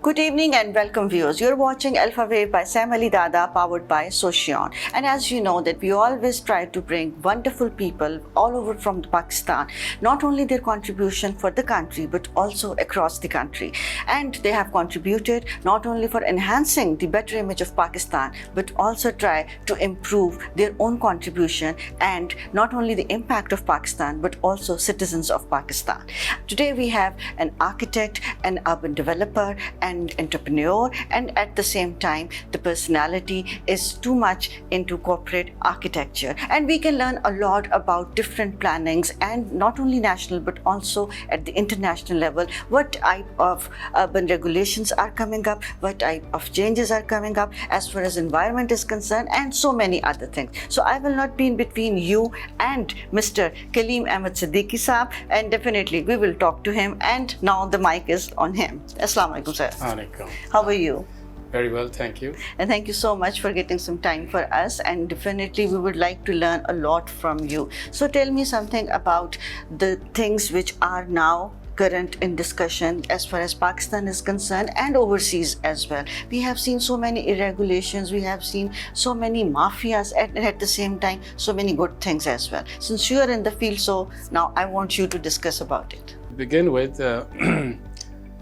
Good evening and welcome viewers. You're watching Alpha Wave by Sam Ali Dada, powered by Socion. And as you know that we always try to bring wonderful people all over from Pakistan, not only their contribution for the country but also across the country. And they have contributed not only for enhancing the better image of Pakistan but also try to improve their own contribution and not only the impact of Pakistan but also citizens of Pakistan. Today we have an architect, an urban developer, and entrepreneur, and at the same time the personality is too much into corporate architecture, and we can learn a lot about different plannings and not only national but also at the international level, what type of urban regulations are coming up, what type of changes are coming up as far as environment is concerned, and so many other things. So I will not be in between you and Mr. Kalim Siddiqui Saab, and definitely we will talk to him, and now the mic is on him. Assalamu alaikum, sir. Alaikum. How are you? Very well, thank you. And thank you so much for getting some time for us, and definitely we would like to learn a lot from you. So tell me something about the things which are now current in discussion as far as Pakistan is concerned and overseas as well. We have seen so many irregulations, we have seen so many mafias, and at the same time so many good things as well. Since you are in the field, so now I want you to discuss about it. To begin with,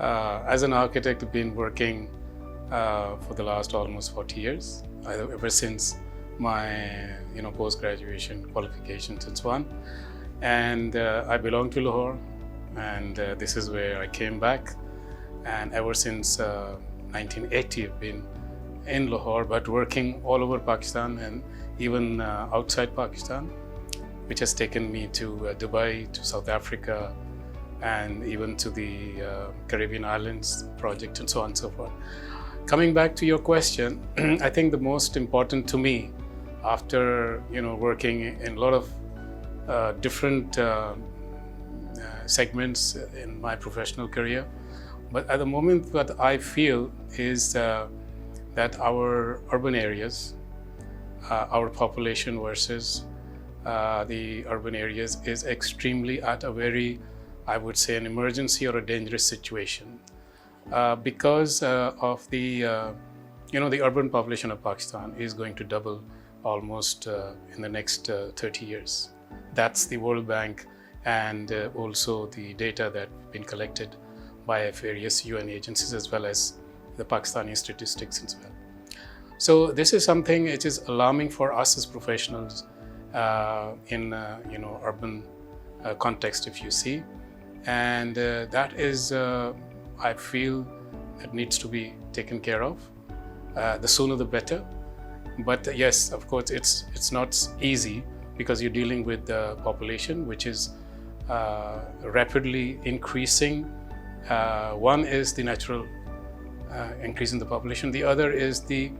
as an architect, I've been working for the last almost 40 years, ever since my post-graduation qualifications and so on. And I belong to Lahore, and this is where I came back. And ever since 1980, I've been in Lahore, but working all over Pakistan and even outside Pakistan, which has taken me to Dubai, to South Africa, and even to the Caribbean islands project and so on and so forth. Coming back to your question, I think the most important to me after working in a lot of different segments in my professional career, but at the moment what I feel is that our urban areas, our population versus the urban areas is extremely at a very, I would say, an emergency or a dangerous situation because of the the urban population of Pakistan is going to double almost in the next 30 years. That's the World Bank and also the data that have been collected by various UN agencies as well as the Pakistani statistics as well. So this is something which is alarming for us as professionals in urban context, if you see. And that is, I feel, that needs to be taken care of. The sooner the better. But yes, of course, it's not easy because you're dealing with the population which is rapidly increasing. One is the natural increase in the population. The other is the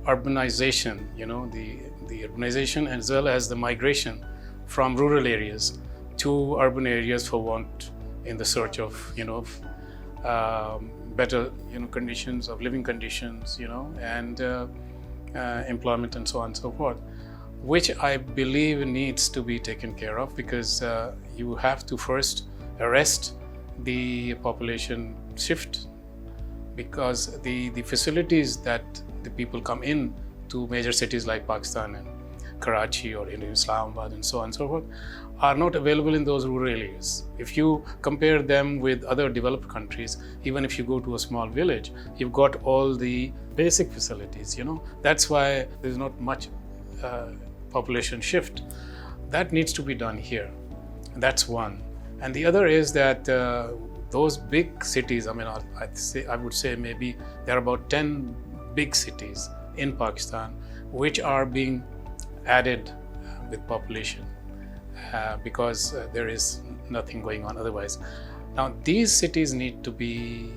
urbanization, the urbanization as well as the migration from rural areas to urban areas for want in the search of better conditions of living conditions, and employment and so on and so forth, which I believe needs to be taken care of because you have to first arrest the population shift, because the facilities that the people come in to major cities like Pakistan and Karachi or in Islamabad and so on and so forth are not available in those rural areas. If you compare them with other developed countries, even if you go to a small village, you've got all the basic facilities, That's why there's not much population shift. That needs to be done here. That's one. And the other is that those big cities, I would say maybe there are about 10 big cities in Pakistan which are being added with population because there is nothing going on otherwise. Now these cities need to be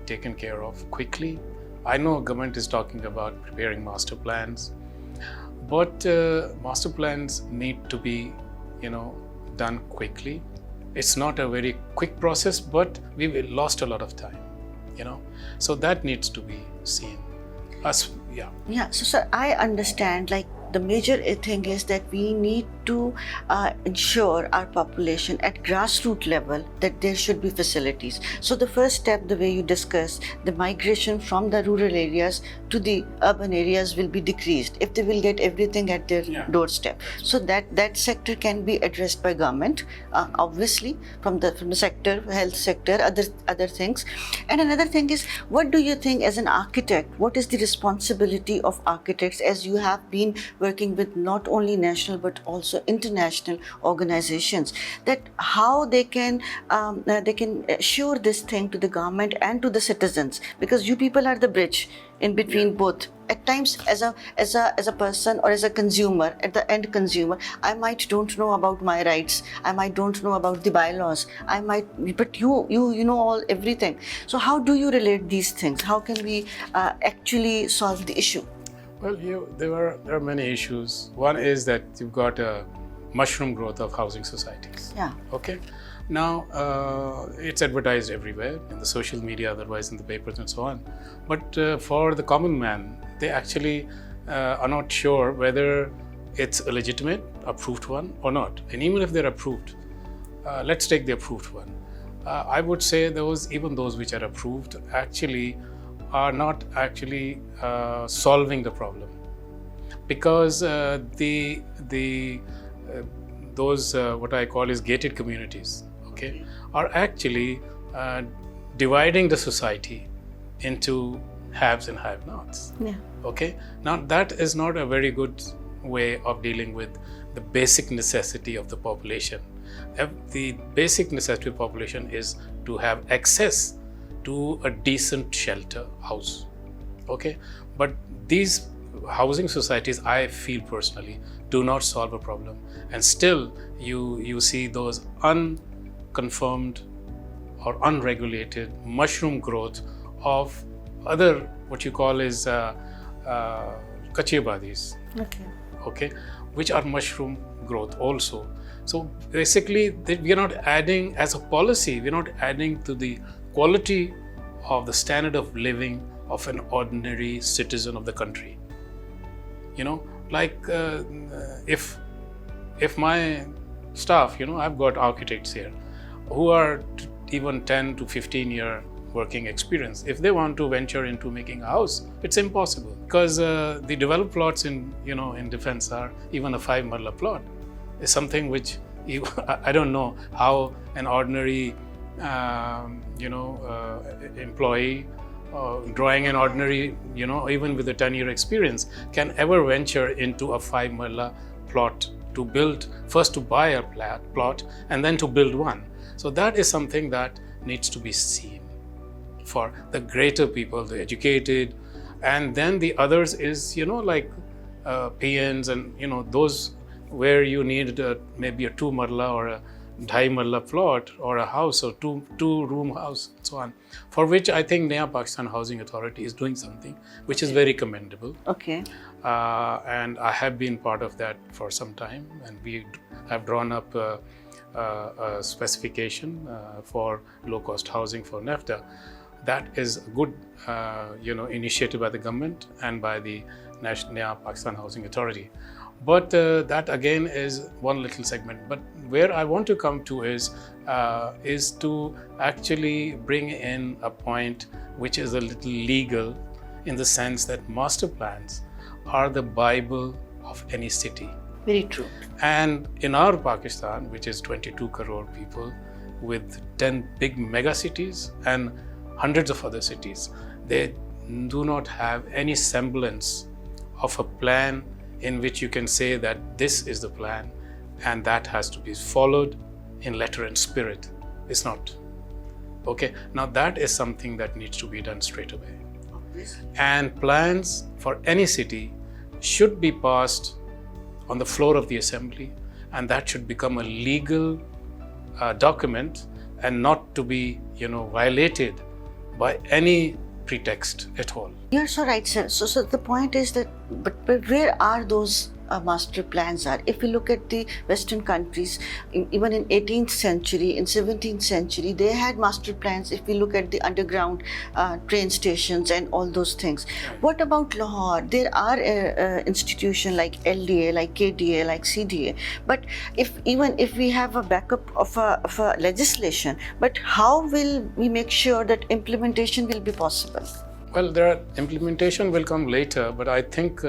taken care of quickly. I know government is talking about preparing master plans, but master plans need to be done quickly. It's not a very quick process, but we've lost a lot of time, So that needs to be seen. Yeah, so sir, I understand, like the major thing is that we need to ensure our population at grassroots level that there should be facilities. So the first step, the way you discuss, the migration from the rural areas to the urban areas will be decreased if they will get everything at their doorstep. So that sector can be addressed by government, obviously from the sector, health sector, other things. And another thing is, what do you think as an architect, what is the responsibility of architects, as you have been working with not only national but also international organizations, that how they can assure this thing to the government and to the citizens, because you people are the bridge in between both. At times, as a person or as a consumer, at the end consumer, I might don't know about my rights, I might don't know about the bylaws, but you know everything. So how do you relate these things? How can we actually solve the issue? Well, there are many issues. One is that you've got a mushroom growth of housing societies. Yeah. Okay. Now, it's advertised everywhere in the social media, otherwise in the papers and so on. But for the common man, they actually are not sure whether it's a legitimate, approved one or not. And even if they're approved, let's take the approved one. I would say even those which are approved actually are not actually solving the problem, because those what I call is gated communities, okay, are actually dividing the society into haves and have-nots. Yeah. Okay. Now that is not a very good way of dealing with the basic necessity of the population. The basic necessity of the population is to have access to a decent shelter house. Okay. But these housing societies, I feel personally, do not solve a problem, and still you see those unconfirmed or unregulated mushroom growth of other what you call is kachibadis, okay, which are mushroom growth also. So basically, we are not adding, as a policy, we are not adding to the quality of the standard of living of an ordinary citizen of the country. You know, like if my staff, I've got architects here who are even 10 to 15 year working experience. If they want to venture into making a house, it's impossible, because the developed plots in defense are even a 5 marla plot is something which I don't know how an ordinary employee drawing an ordinary, even with a 10-year experience, can ever venture into a 5 marla plot to build, first to buy a plot and then to build one. So that is something that needs to be seen for the greater people, the educated, and then the others is, like PNs and, those where you need maybe a 2 marla or a 2.5 marla plot or a house or two room house and so on, for which I think Naya Pakistan Housing Authority is doing something which is very commendable. Okay. And I have been part of that for some time, and we have drawn up a specification for low-cost housing for NAFTA. That is a good, initiative by the government and by the Naya Pakistan Housing Authority. But that again is one little segment. But where I want to come to is to actually bring in a point which is a little legal, in the sense that master plans are the Bible of any city. Very true. And in our Pakistan, which is 22 crore people with 10 big mega cities and hundreds of other cities, they do not have any semblance of a plan in which you can say that this is the plan and that has to be followed in letter and spirit. It's not. Okay, now that is something that needs to be done straight away. And plans for any city should be passed on the floor of the assembly, and that should become a legal document and not to be, violated by any pretext at all. You're so right, sir. So the point is that, but where are those master plans are. If we look at the Western countries, even in 18th century, in 17th century, they had master plans. If we look at the underground train stations and all those things. What about Lahore? There are institutions like LDA, like KDA, like CDA. But even if we have a backup of a legislation, but how will we make sure that implementation will be possible? Well, implementation will come later, but I think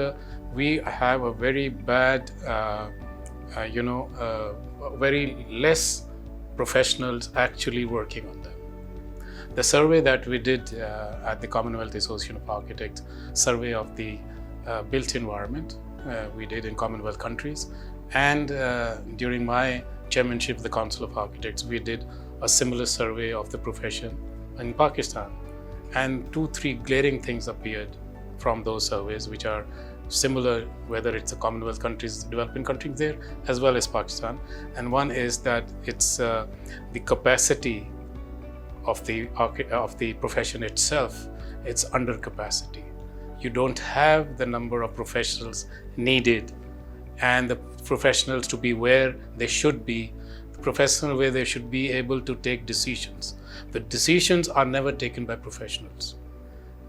we have a very bad, very less professionals actually working on them. The survey that we did at the Commonwealth Association of Architects, survey of the built environment, we did in Commonwealth countries, and during my chairmanship of the Council of Architects, we did a similar survey of the profession in Pakistan. And 2-3 glaring things appeared from those surveys, which are similar, whether it's the Commonwealth countries, developing countries there, as well as Pakistan. And one is that it's the capacity of the profession itself. It's under capacity. You don't have the number of professionals needed, and the professionals to be where they should be, the professional where they should be able to take decisions. The decisions are never taken by professionals.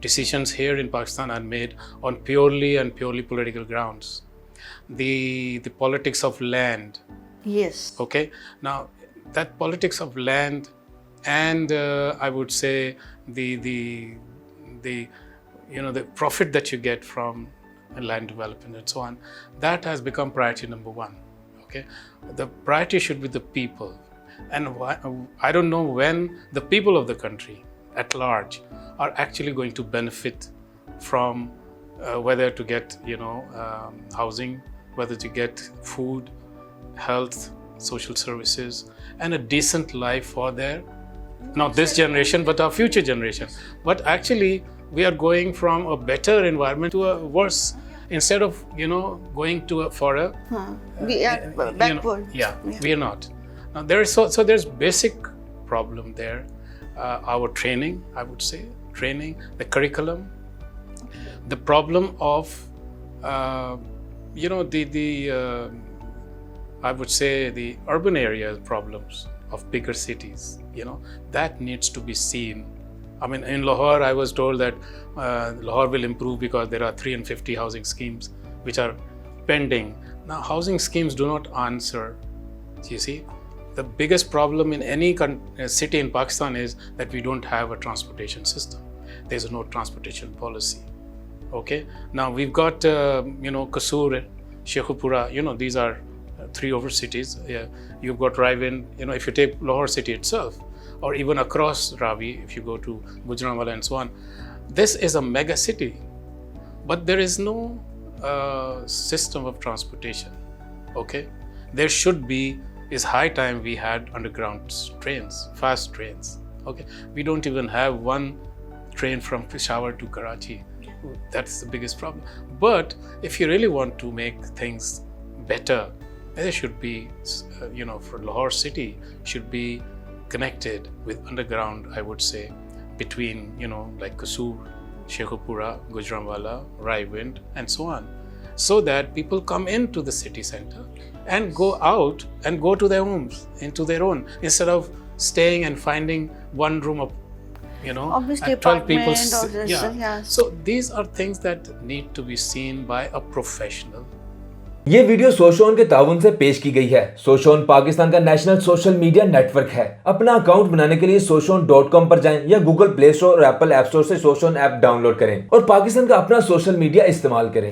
Decisions here in Pakistan are made on purely political grounds. The politics of land. Yes. Okay. Now, that politics of land and I would say the profit that you get from land development and so on, that has become priority number one. Okay. The priority should be the people. And I don't know when the people of the country at large are actually going to benefit from whether to get housing, whether to get food, health, social services, and a decent life for their, not this generation, but our future generation. But actually, we are going from a better environment to a worse. Instead of going to we are backward. We are not. Now there's basic problem there. Our training, I would say, the curriculum, the problem of I would say the urban area problems of bigger cities. That needs to be seen. I mean, in Lahore, I was told that Lahore will improve because there are 350 housing schemes which are pending. Now, housing schemes do not answer. You see, the biggest problem in any city in Pakistan is that we don't have a transportation system. There's no transportation policy. Okay. Now we've got Kasur, Sheikhupura. These are 3 over cities. Yeah. You've got Rawalpindi. If you take Lahore city itself, or even across Ravi, if you go to Gujranwala and so on, this is a mega city, but there is no system of transportation. Okay, there should be. It's high time we had underground trains, fast trains. Okay, we don't even have one train from Peshawar to Karachi. That's the biggest problem. But if you really want to make things better, there should be, for Lahore city should be connected with underground, I would say, between, like Kasur, Sheikhupura, Gujranwala, Rawalpindi, and so on, so that people come into the city center and go out and go to their homes, into their own, instead of staying and finding one room of, obviously 12 people. So these are things that need to be seen by a professional. ये video सोशोन के ताउन से पेश की गई है। सोशोन पाकिस्तान का national social media network है। अपना अकाउंट बनाने के लिए soshon.com पर जाएं या गूगल प्ले स्टोर और एप्पल ऐप स्टोर से सोशोन ऐप डाउनलोड करें और पाकिस्तान का अपना सोशल मीडिया इस्तेमाल करें।